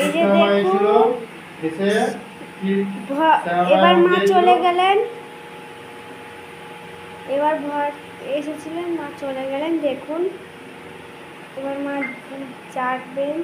এই যে দেখুন এবার মা চলে গেলেন, এবার ভর এসেছিলেন, মা চলে গেলেন। দেখুন এবার মা চাটবেন।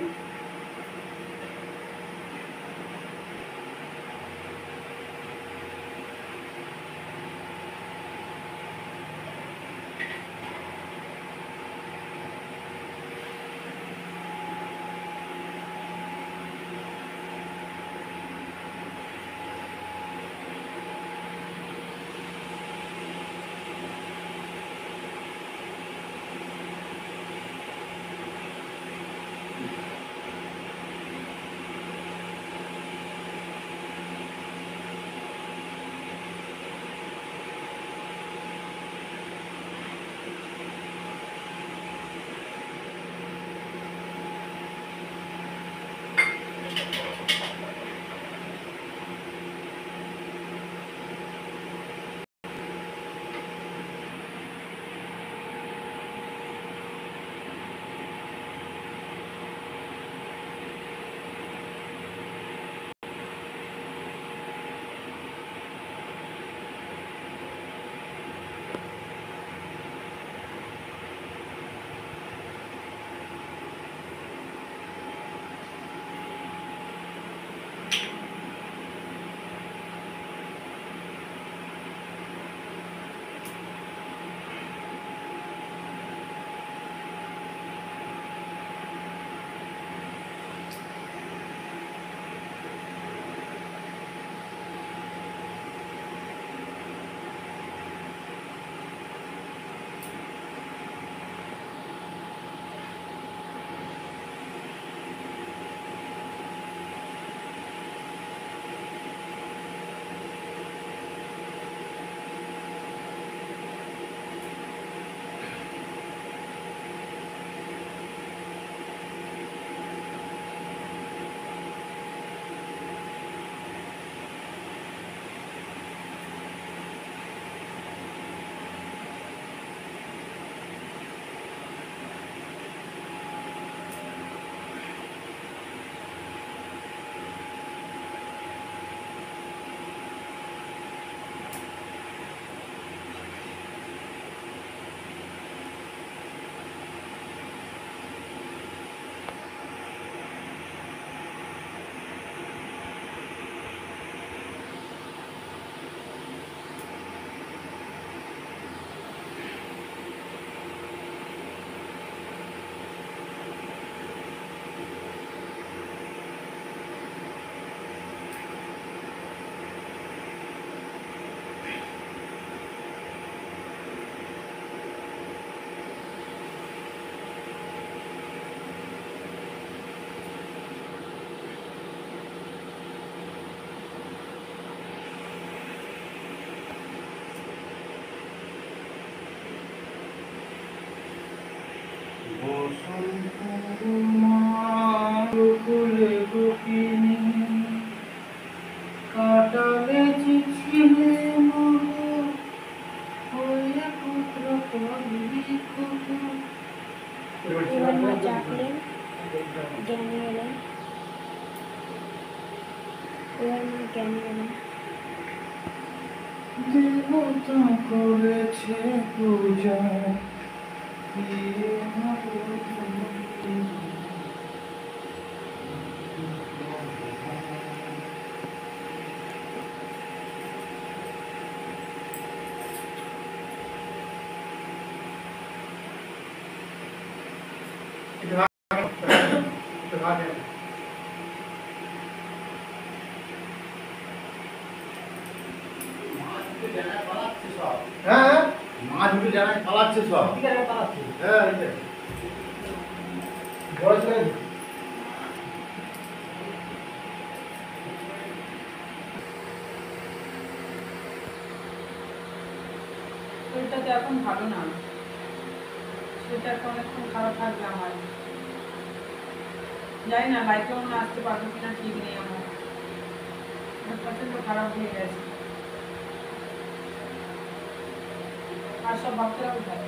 এবার মা চাটলেন, জ্ঞানী এলেন, এবার মা জ্ঞানী এলেন। দেবতা করেছে পূজা হ্যাঁ মাছ উঠে জানায় পালাচ্ছে সব হ্যাঁ শরীরটা তো এখন ভালো না, সেটা এখন অনেকক্ষণ খারাপ থাকবে আমার। জানি না লাইফে অন্য আসতে পারবো কিনা, ঠিক নেই। আমার প্রচন্ড খারাপ হয়ে গেছে। আর সব ভাবতে কোথায়?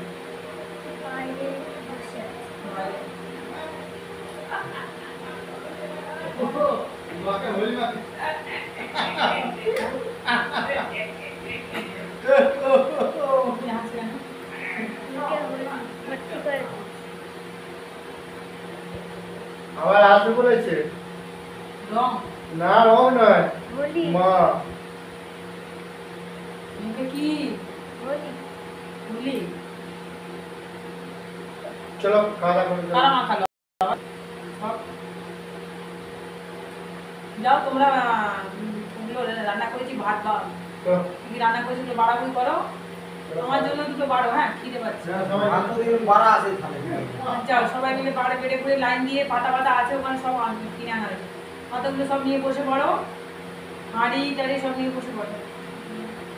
বাইরে বসে আছে। তোমাকে বলি না কি হাসি কেন? ভর্তি করে আবার আসবে বলেছে রং না রং নয় হোলি মা মুখে কি হোলি ভুলি চলো খাওয়া দাওয়া করে কারা মাখালো সব যাও তোমরা ওগুলো রান্না করেছি ভাত বা চলো কি রান্না করেছি ওগুলো বাড়াবুড়ি করো আমার জন্য দুটো বাড়ো হ্যাঁ খিদে পাচ্ছে যাও সবাই মিলে পাড়ে বেড়ে করে লাইন দিয়ে পাতা পাতা আছে ওখানে সব কিনে আনা হয়েছে পাতাগুলো সব নিয়ে বসে পড়ো হাঁড়ি টাড়ি সব নিয়ে বসে পড়ো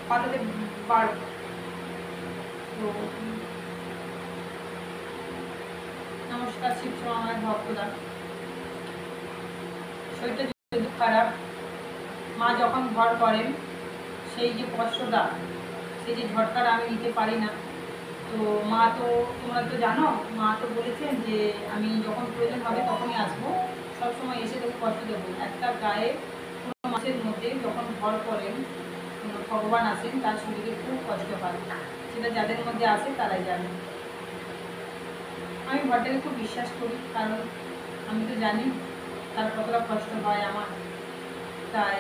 পাতাতে বাড়ো তো নমস্কার শিব আমার ভক্তরা শরীরটা যদি খারাপ মা যখন ঘর করেন সেই যে কষ্টটা সেই যে ঝটকাটা আমি নিতে পারি না তো মা তো তোমরা তো জানো মা তো বলেছেন যে আমি যখন প্রয়োজন হবে তখনই আসবো সবসময় এসে তোকে কষ্ট দেবো একটা গায়ে কোনো মাসের মধ্যে যখন ঘর করেন কোনো ভগবান আসেন তার শরীরে খুব কষ্ট হয় সেটা যাদের মধ্যে আসে তারাই জানে আমি ঘরটাকে খুব বিশ্বাস করি কারণ আমি তো জানি তার কতটা কষ্ট হয় আমার তাই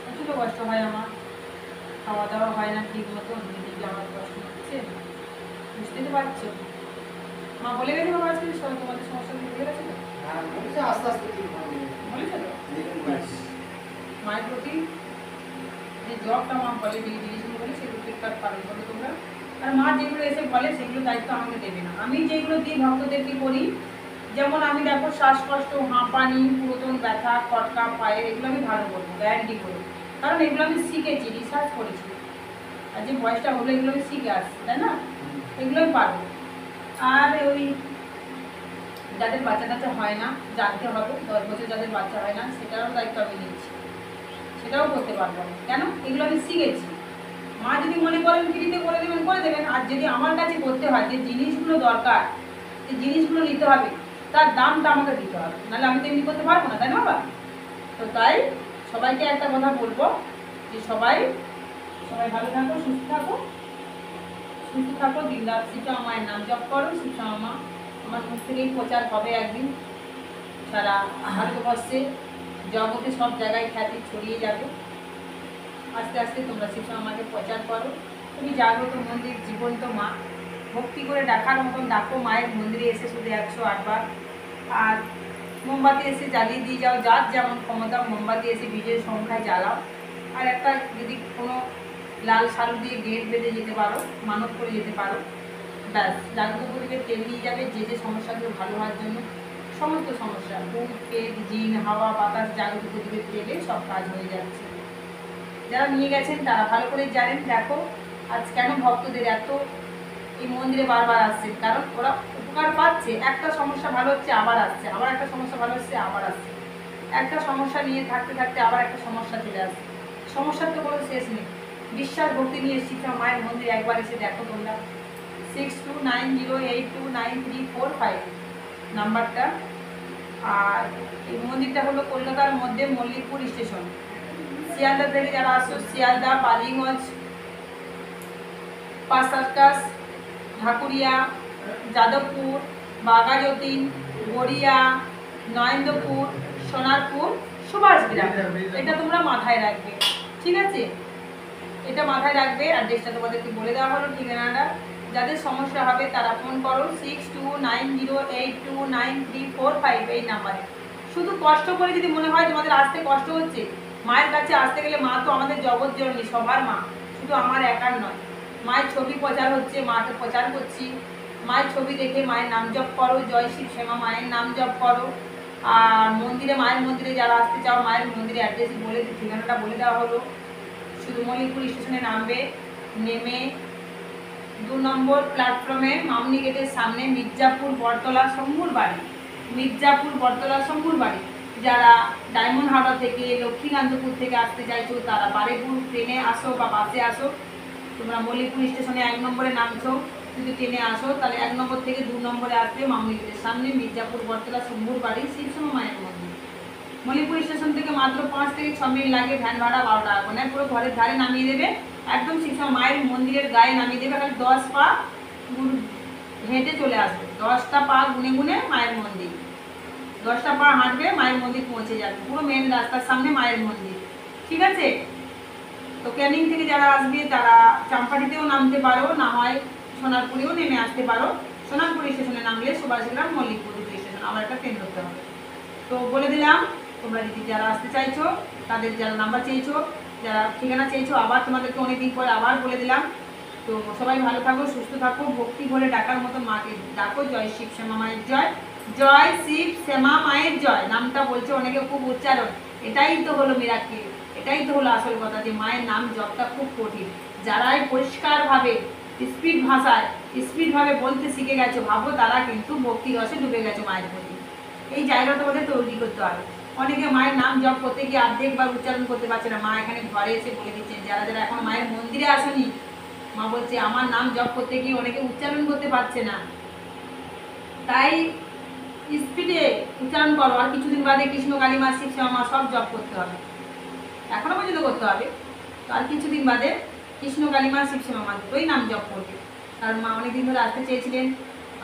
প্রচুর কষ্ট হয় আমার খাওয়া দাওয়া হয় না ঠিক মতো দিদিকে আমার কষ্ট হচ্ছে বুঝতে তো পারছো মা বলে গেছে বাবা আজকে তোমাদের সমস্যা বুঝে গেছে তো বলেছে তো মায়ের প্রতি যে জবটা মা বলে যে জিনিসগুলো বলে সেগুলো ঠিকঠাক পালন করবে তোমরা আর মা যেগুলো এসে বলে সেগুলো দায়িত্ব আমাকে দেবে না আমি যেগুলো দিই ভক্তদেরকে করি যেমন আমি দেখো শ্বাসকষ্ট হাঁপানি পুরাতন ব্যথা খটকা পায়ের এগুলো আমি ভালো করবো গ্যারান্টি করি কারণ এগুলো আমি শিখেছি রিসার্চ করেছি আর যে বয়সটা হলো এগুলো আমি শিখে আসছি তাই না এগুলো আমি পারবো আর ওই যাদের বাচ্চা টাচ্চা হয় না জানতে হবে 10 বছর যাদের বাচ্চা হয় না সেটারও দায়িত্ব আমি নিচ্ছি সেটাও করতে পারবো না কেন এগুলো আমি শিখেছি মা যদি মনে করেন ফ্রিতে করে দেবেন আর যদি আমার কাছে করতে হয় যে জিনিসগুলো দরকার যে জিনিসগুলো নিতে হবে তার দামটা আমাকে দিতে হবে নাহলে আমি তো এমনি করতে পারবো না তাই না বাবা তো তাই সবাইকে একটা কথা বলবো যে সবাই ভালো থাকো সুস্থ থাকো দিন রাত শিক্ষা মায়ের নাম জপ করো শিক্ষা মা আমার মুখ থেকেই প্রচার হবে একদিন সারা ভারতবর্ষে জগতে সব জায়গায় খ্যাতি ছড়িয়ে যাবে আস্তে আস্তে তোমরা শিক্ষা আমাকে প্রচার করো তুমি জাগ্রত মন্দির জীবন্ত মা ভক্তি করে ডাকার মতন ডাকো মায়ের মন্দিরে এসে শুধু 108 বার আর মোমবাতি এসে জ্বালিয়ে দিয়ে যাও যার যেমন ক্ষমতা মোমবাতি এসে বীজের সংখ্যায় জ্বালাও আর একটা যদি কোনো লাল শালু দিয়ে গেট বেঁধে যেতে পারো মানত করে যেতে পারো ব্যাস জাগ্রত প্রদীপের তেল নিয়ে যাবে যে যে সমস্যাগুলো ভালো হওয়ার জন্য সমস্ত সমস্যা ভূত পেট জিন হাওয়া বাতাস জাগ্রত প্রদীপের তেলে সব কাজ হয়ে যাচ্ছে যারা নিয়ে গেছেন তারা ভালো করে জানেন দেখো আজ কেন ভক্তদের এত এই মন্দিরে বারবার আসছে কারণ ওরা উপকার পাচ্ছে একটা সমস্যা ভালো হচ্ছে আবার আসছে আবার একটা সমস্যা ভালো হচ্ছে আবার আসছে একটা সমস্যা নিয়ে থাকতে থাকতে আবার একটা সমস্যা চলে আসছে সমস্যার তো কোনো শেষ নেই বিশ্বাস ভক্তি নিয়ে শিক্ষা মায়ের মন্দির একবার এসে দেখো তোমরা 6290829345 নাম্বারটা আর এই মন্দিরটা হলো কলকাতার মধ্যে মল্লিকপুর স্টেশন শিয়ালদা থেকে যারা আসো শিয়ালদা বালিগঞ্জ পাঁচসার্কাস ঢাকুরিয়া যাদবপুর বাঘাযতীন গড়িয়া নরেন্দ্রপুর সোনারপুর সুভাষগ্রাম এটা তোমরা মাথায় রাখবে ঠিক আছে এটা মাথায় রাখবে অ্যাড্রেসটা তোমাদেরকে বলে দেওয়া হলো ঠিকানাটা যাদের সমস্যা হবে তারা ফোন করো 6290829345 এই নাম্বারে শুধু কষ্ট করে যদি মনে হয় তোমাদের আসতে কষ্ট হচ্ছে মায়ের কাছে আসতে গেলে মা তো আমাদের জগৎ জননী সবার মা শুধু আমার একার নয় মায়ের ছবি প্রচার হচ্ছে মাকে প্রচার করছি মায়ের ছবি দেখে মায়ের নাম জপ করো জয় শিব শ্যামা মায়ের নাম জপ করো আর মায়ের মন্দিরে যারা আসতে চাও মায়ের মন্দিরে অ্যাড্রেস বলে ঠিকানাটা বলে দেওয়া হলো শুধু মল্লিকপুর স্টেশনে নামবে নেমে 2 নম্বর প্ল্যাটফর্মে মামনি গেটের সামনে মির্জাপুর বটতলা শম্ভুর বাড়ি যারা ডায়মন্ড হারবার থেকে লক্ষ্মীকান্তপুর থেকে আসতে চাইছো তারা বারেপুর ট্রেনে আসো বা বাসে আসো তোমরা মল্লিকপুর স্টেশনে 1 নম্বরে নামছো যদি ট্রেনে আসো তাহলে 1 নম্বর থেকে 2 নম্বরে আসবে মামনি গেটের সামনে মির্জাপুর বটতলা শম্ভুর বাড়ি শিবশ্যামা মায়ের মন্দির মল্লিকপুর স্টেশন থেকে মাত্র 5 থেকে 6 মিনিট লাগে, ভ্যান ভাড়া 12 টাকা করে। পুরো ঘরের ধারে নামিয়ে দেবে, একদম শিবশ্যামা মায়ের মন্দিরের গায়ে নামিয়ে দেবে। খালি 10 পা হেঁটে চলে আসবে, 10টা পা গুনে গুনে মায়ের মন্দির, 10টা পা হাঁটবে মায়ের মন্দির পৌঁছে যাবে। পুরো মেন রাস্তার সামনে মায়ের মন্দির, ঠিক আছে? তো ক্যানিং থেকে যারা আসবে তারা চাম্পাটিতেও নামতে পারো, না হয় সোনারপুরেও নেমে আসতে পারো। সোনারপুর স্টেশনে নামলে সুভাষগ্রাম মল্লিকপুর দুটো স্টেশন, আমার একটা ট্রেন ধরতে হবে। তো বলে দিলাম, তোমরা যদি যারা আসতে চাইছো, তাদের যারা নাম্বার চেয়েছো, যারা ঠিকানা চেয়েছো, আবার তোমাদেরকে অনেকদিন পরে আবার বলে দিলাম। তো সবাই ভালো থাকো, সুস্থ থাকো, ভক্তি ভরে ডাকার মতো মাকে ডাকো। জয় শিব শ্যামা মায়ের জয়, জয় শিব শ্যামা মায়ের জয়। নামটা বলছে অনেকে খুব উচ্চারণ, এটাই তো হলো মিরাক্কেল, এটাই তো হলো আসল কথা, যে মায়ের নাম জপটা খুব কঠিন। যারাই পরিষ্কারভাবে স্পিডভাবে বলতে শিখে গেছো, ভাবো তারা কিন্তু ভক্তি রসে ডুবে গেছো মায়ের প্রতি। এই জায়গাটা তোমাদের তৈরি করতে হবে। অনেকে মায়ের নাম জপ করতে গিয়ে অর্ধেকবার উচ্চারণ করতে পারছে না। মা এখানে ঘরে এসে বলে দিচ্ছেন, যারা যারা এখন মায়ের মন্দিরে আসেনি, মা বলছে আমার নাম জপ করতে গিয়ে অনেকে উচ্চারণ করতে পারছে না, তাই স্পিডে উচ্চারণ করো। আর কিছুদিন বাদে কৃষ্ণ কালী মা শিব শ্যামা মা সব জপ করতে হবে, এখনো পর্যন্ত করতে হবে। তো আর কিছুদিন বাদে কৃষ্ণ কালী মা শিব শ্যামা মা দুটোই নাম জপ করবে। কারণ মা অনেকদিন ধরে আসতে চেয়েছিলেন,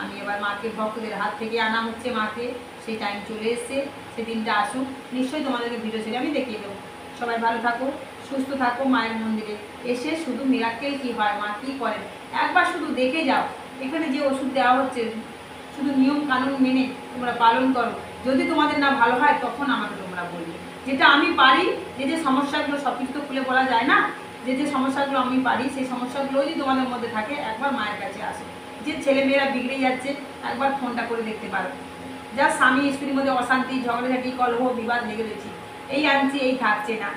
আমি এবার মাকে ভক্তদের হাত থেকে আনা হচ্ছে মাকে, সেই টাইম চলে এসছে, সেই দিনটা আসুক। নিশ্চয়ই তোমাদেরকে ভিডিও ছেড়ে আমি দেখিয়ে দেবো। সবাই ভালো থাকো, সুস্থ থাকো। মায়ের মন্দিরে এসে শুধু মিরাক্কেল কী হয়, মা কী করেন, একবার শুধু দেখে যাও। এখানে যে ওষুধ দেওয়া হচ্ছে, শুধু নিয়ম কানুন মেনে তোমরা পালন করো। যদি তোমাদের না ভালো হয় তখন আমাকে তোমরা বলবে। যেটা আমি পারি, যে সমস্যাগুলো, সব কিছু তো খুলে বলা যায় না, যে সমস্যাগুলো আমি পারি, সেই সমস্যাগুলো যদি তোমাদের মধ্যে থাকে, একবার মায়ের কাছে আসো। যে ছেলেমেয়েরা বিগড়ে যাচ্ছে, একবার ফোনটা করে দেখতে পারো। যা স্বামী স্ত্রীর মধ্যে অশান্তি, ঝগড়াঝাটি, কলহ, বিবাদ লেগে রয়েছে, এই আনছি এই থাকছে না,